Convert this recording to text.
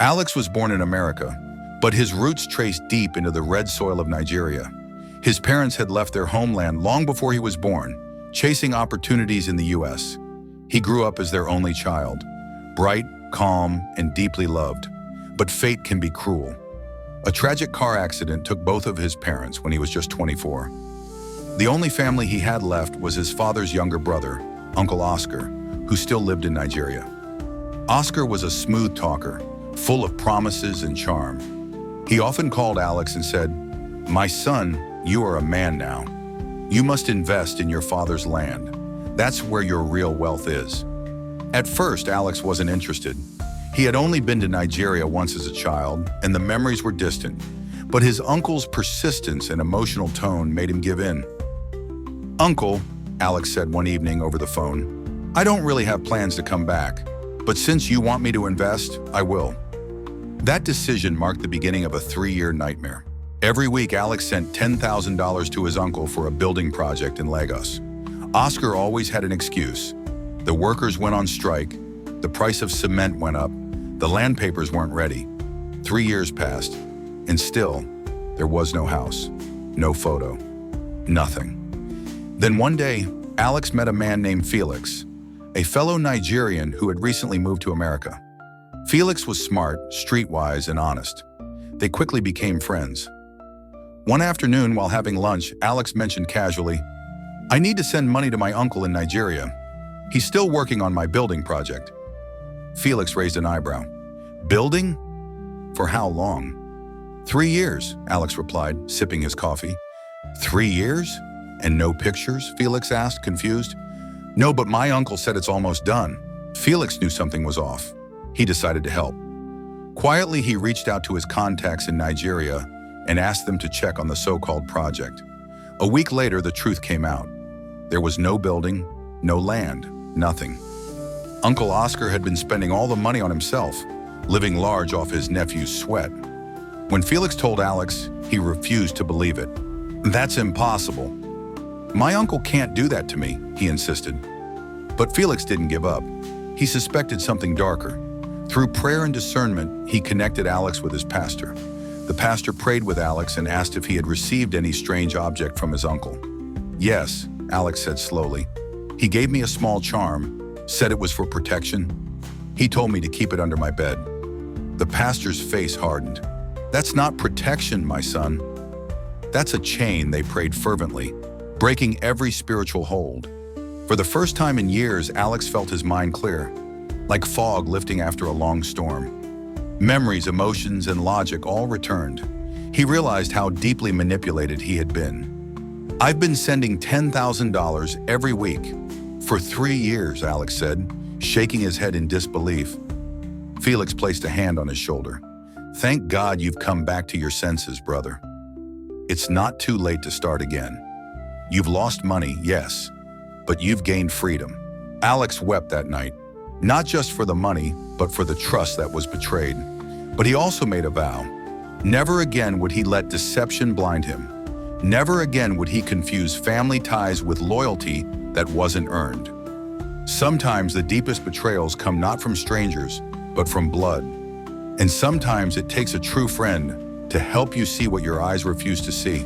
Alex was born in America, but his roots traced deep into the red soil of Nigeria. His parents had left their homeland long before he was born, chasing opportunities in the U.S. He grew up as their only child, bright, calm, and deeply loved. But fate can be cruel. A tragic car accident took both of his parents when he was just 24. The only family he had left was his father's younger brother, Uncle Oscar, who still lived in Nigeria. Oscar was a smooth talker, full of promises and charm. He often called Alex and said, "My son, you are a man now. You must invest in your father's land. That's where your real wealth is." At first, Alex wasn't interested. He had only been to Nigeria once as a child, and the memories were distant. But his uncle's persistence and emotional tone made him give in. "Uncle," Alex said one evening over the phone, "I don't really have plans to come back, but since you want me to invest, I will." That decision marked the beginning of a 3-year nightmare. Every week, Alex sent $10,000 to his uncle for a building project in Lagos. Oscar always had an excuse. The workers went on strike, the price of cement went up, the land papers weren't ready. 3 years passed, and still, there was no house, no photo, nothing. Then one day, Alex met a man named Felix, a fellow Nigerian who had recently moved to America. Felix was smart, streetwise, and honest. They quickly became friends. One afternoon, while having lunch, Alex mentioned casually, "I need to send money to my uncle in Nigeria. He's still working on my building project." Felix raised an eyebrow. "Building? For how long?" "3 years," Alex replied, sipping his coffee. "3 years? And no pictures?" Felix asked, confused. "No, but my uncle said it's almost done." Felix knew something was off. He decided to help. Quietly, he reached out to his contacts in Nigeria and asked them to check on the so-called project. A week later, the truth came out. There was no building, no land, nothing. Uncle Oscar had been spending all the money on himself, living large off his nephew's sweat. When Felix told Alex, he refused to believe it. "That's impossible. My uncle can't do that to me," he insisted. But Felix didn't give up. He suspected something darker. Through prayer and discernment, he connected Alex with his pastor. The pastor prayed with Alex and asked if he had received any strange object from his uncle. "Yes," Alex said slowly. "He gave me a small charm, said it was for protection. He told me to keep it under my bed." The pastor's face hardened. "That's not protection, my son. That's a chain," they prayed fervently, breaking every spiritual hold. For the first time in years, Alex felt his mind clear, like fog lifting after a long storm. Memories, emotions, and logic all returned. He realized how deeply manipulated he had been. "I've been sending $10,000 every week for 3 years," Alex said, shaking his head in disbelief. Felix placed a hand on his shoulder. "Thank God you've come back to your senses, brother. It's not too late to start again. You've lost money, yes, but you've gained freedom." Alex wept that night, not just for the money, but for the trust that was betrayed. But he also made a vow. Never again would he let deception blind him. Never again would he confuse family ties with loyalty that wasn't earned. Sometimes the deepest betrayals come not from strangers, but from blood. And sometimes it takes a true friend to help you see what your eyes refuse to see.